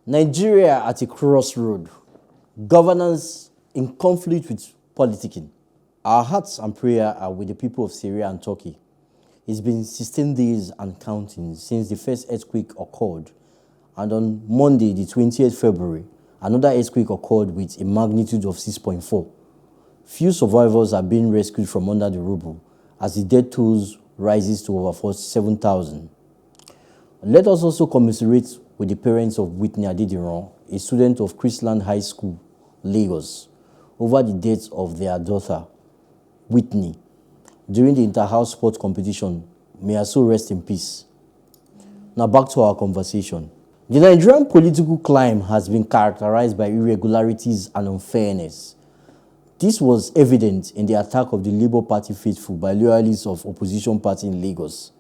Nigeria at a crossroad. Governance in conflict with politicking. Our hearts and prayer are with the people of Syria and Turkey. It's been 16 days and counting since the first earthquake occurred. And on Monday, the 20th February, another earthquake occurred with a magnitude of 6.4. Few survivors are being rescued from under the rubble as the death toll rises to over 47,000. Let us also commiserate with the parents of Whitney Adediran, a student of Chrisland High School, Lagos, over the death of their daughter, Whitney, during the inter-house sport competition. May her soul rest in peace. Now back to our conversation. The Nigerian political climate has been characterized by irregularities and unfairness. This was evident in the attack of the Labour Party faithful by loyalists of opposition party in Lagos.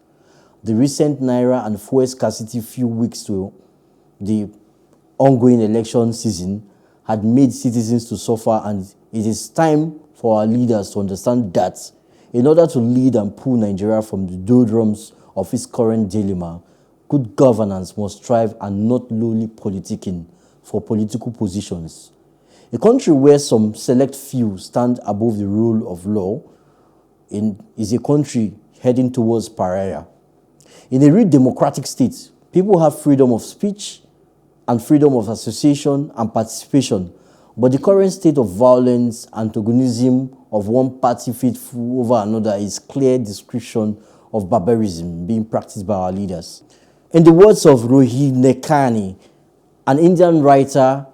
The recent naira and fuel scarcity few weeks to the ongoing election season had made citizens to suffer, and it is time for our leaders to understand that in order to lead and pull Nigeria from the doldrums of its current dilemma, good governance must strive and not lowly politicking for political positions. A country where some select few stand above the rule of law is a country heading towards pariah. In a real democratic state, people have freedom of speech and freedom of association and participation, but the current state of violence, antagonism of one party faithful over another is clear description of barbarism being practiced by our leaders. In the words of Rohit Nekani, an Indian writer,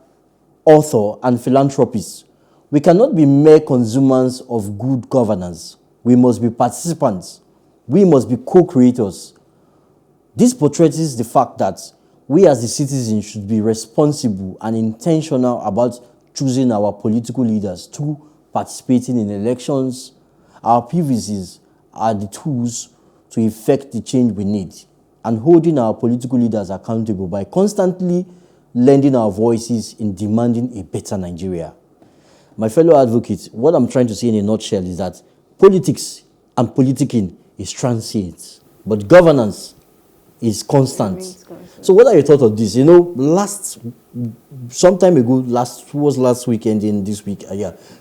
author, and philanthropist, we cannot be mere consumers of good governance. We must be participants. We must be co-creators. This portrays the fact that we as the citizens should be responsible and intentional about choosing our political leaders through participating in elections. Our PVCs are the tools to effect the change we need, and holding our political leaders accountable by constantly lending our voices in demanding a better Nigeria. My fellow advocates, what I'm trying to say in a nutshell is that politics and politicking is transient, but governance is constant. So what are your thoughts of this? You know, some time ago, last weekend in this week,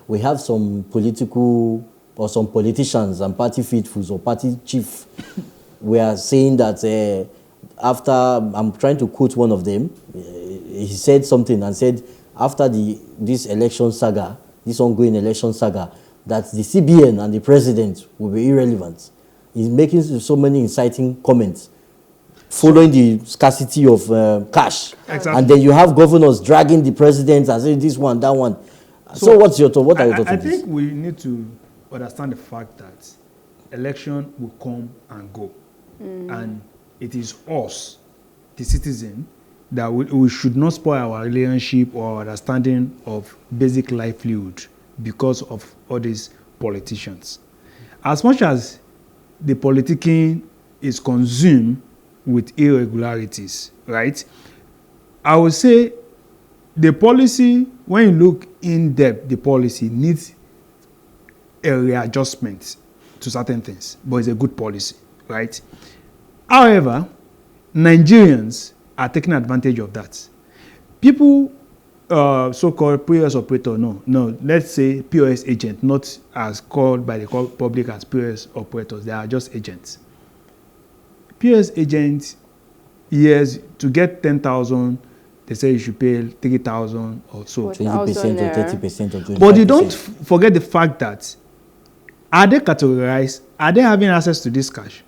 we have some political or some politicians and party faithfuls or party chief were saying that after, I'm trying to quote one of them, he said something and said after this election saga, this ongoing election saga, that the CBN and the president will be irrelevant. He's making so many inciting comments following the scarcity of cash. Exactly. And then you have governors dragging the president and saying this one, that one. So what's your thought? What are your thoughts on this? I think we need to understand the fact that election will come and go. And it is us, the citizen, that we should not spoil our relationship or understanding of basic livelihood because of all these politicians. As much as the politicking is consumed with irregularities, right? I would say the policy, when you look in depth, the policy needs a readjustment to certain things, but it's a good policy, right? However, Nigerians are taking advantage of that. People, so-called POS operator, no, let's say POS agent, not as called by the public as POS operators, they are just agents. POS agents, yes, to get 10,000, they say you should pay 3,000 or so. 20% or 30% or 25%. But you don't forget the fact that, are they categorized? Are they having access to this cash?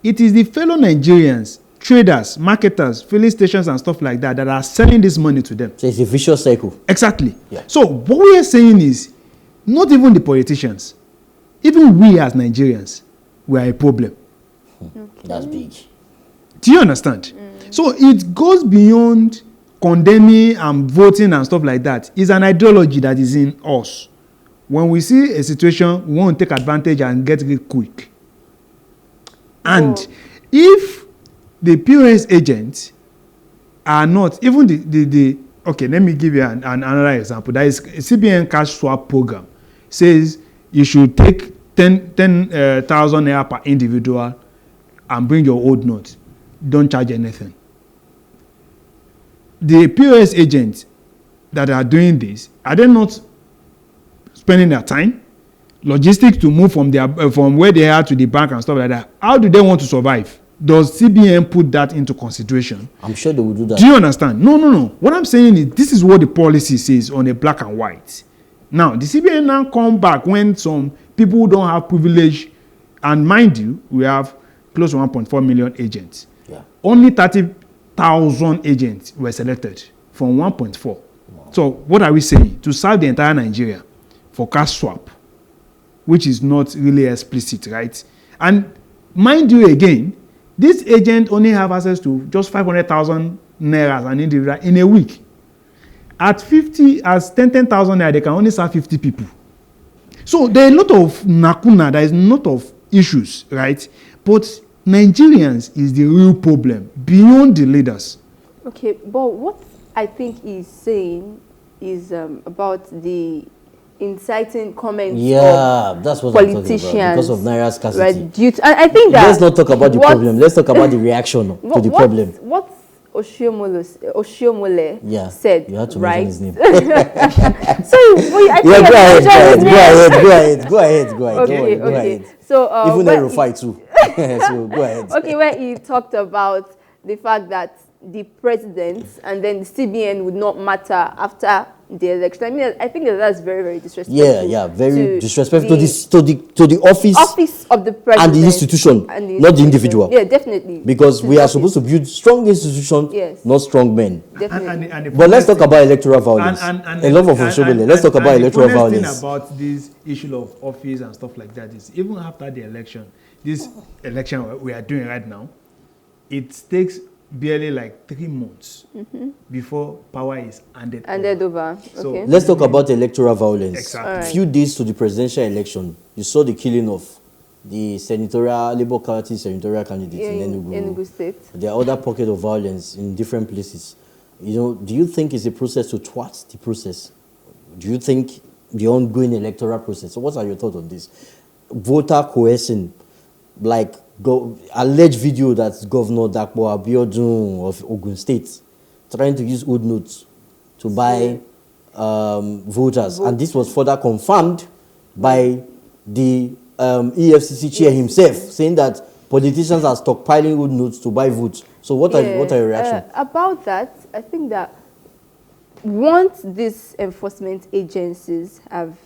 It is the fellow Nigerians, traders, marketers, filling stations and stuff like that are selling this money to them. So it's a vicious cycle. Exactly. Yeah. So what we are saying is, not even the politicians, even we as Nigerians, we are a problem. Okay. That's big. Do you understand? So it goes beyond condemning and voting and stuff like that. It's an ideology that is in us. When we see a situation, we want to take advantage and get it quick. And if the POS agents are not, even the okay, let me give you another example. That is a CBN cash swap program. Says you should take 10,000 naira per individual and bring your old note. Don't charge anything. the POS agents that are doing this, are they not spending their time, logistics to move from their from where they are to the bank and stuff like that? How do they want to survive? Does CBN put that into consideration? I'm sure they will do that. Do you understand? No. What I'm saying is, this is what the policy says on a black and white. Now, the CBN now come back when some people who don't have privilege, and mind you, we have close to 1.4 million agents. Yeah. Only 30,000 agents were selected from 1.4. Wow. So what are we saying? To serve the entire Nigeria for cash swap, which is not really explicit, right? And mind you again, this agent only have access to just 500,000 naira as an individual in a week. At 10,000 naira, they can only serve 50 people. So there are a lot of nakuna, there is a lot of issues, right? But Nigerians is the real problem, beyond the leaders. Okay, but what I think he's saying is about the inciting comments of that's what politicians, I'm talking about, because of Naira's scarcity. Right, I think that let's not talk about the problem. Let's talk about the reaction to the problem. What Oshiomole said, you had to right? mention his name. So, Go ahead. Okay. Go ahead. So, even though you fight too. So go ahead. Okay, where he talked about the fact that the president and then the CBN would not matter after the election. I mean, I think that's very, very disrespectful. Very disrespectful to the office of the president and the institution, not the individual. Yeah, definitely. Because we are supposed to build strong institutions, not strong men. Definitely. But let's talk about electoral violence. Let's talk about electoral violence. The thing about this issue of office and stuff like that is, even after the election, this election we are doing right now, it takes barely like 3 months before power is handed over. So let's talk about electoral violence. Exactly. Right. A few days to the presidential election, you saw the killing of the Labour Party senatorial candidate in Enugu State. There are other pockets of violence in different places. Do you think it's a process to thwart the process? Do you think the ongoing electoral process? So what are your thoughts on this? Voter coercion, like alleged video that Governor Dapo Abiodun of Ogun State trying to use old notes to buy voters. And this was further confirmed by the EFCC chair himself, saying that politicians are stockpiling old notes to buy votes. So what are your reactions? About that, I think that once these enforcement agencies have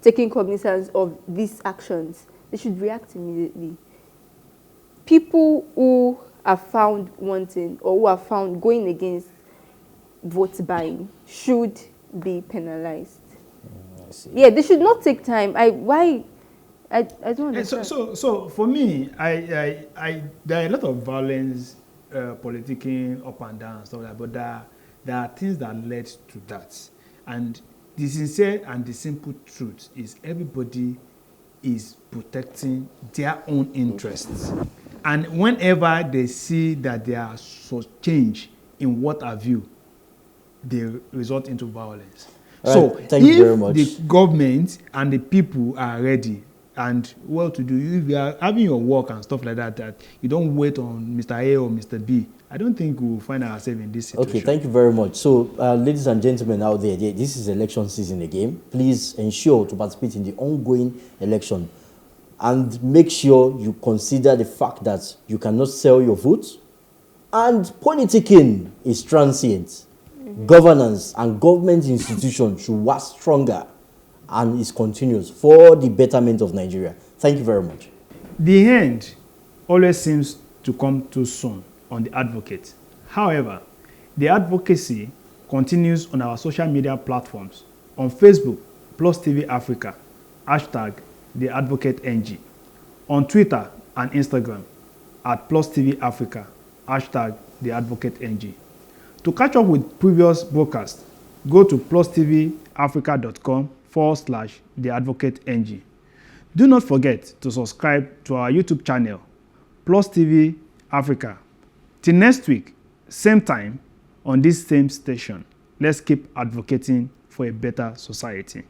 taken cognizance of these actions, they should react immediately. People who are found wanting or who are found going against vote buying should be penalized. I see. Yeah, they should not take time. I don't understand. So for me, there are a lot of violence, politicking up and down and stuff like that, but there are things that led to that. And the sincere and the simple truth is, everybody is protecting their own interests. And whenever they see that there are so change in what have you, they resort into violence. So thank you very much. The government and the people are ready and well to do, if you are having your work and stuff like that, that you don't wait on Mr. A or Mr. B, I don't think we will find ourselves in this situation. Okay, thank you very much. So, ladies and gentlemen out there, this is election season again. Please ensure to participate in the ongoing election. And make sure you consider the fact that you cannot sell your vote. And politicking is transient. Governance and government institutions should work stronger and is continuous for the betterment of Nigeria. Thank you very much. The end always seems to come too soon on the advocate. However, the advocacy continues on our social media platforms. On Facebook, PlusTvAfrica, #TheAdvocateNG. On Twitter and Instagram, @PlusTvAfrica, #TheAdvocateNG. To catch up with previous broadcasts, go to PlusTvAfrica.com/TheAdvocateNG. Do not forget to subscribe to our YouTube channel, PlusTvAfrica. Till next week, same time, on this same station, let's keep advocating for a better society.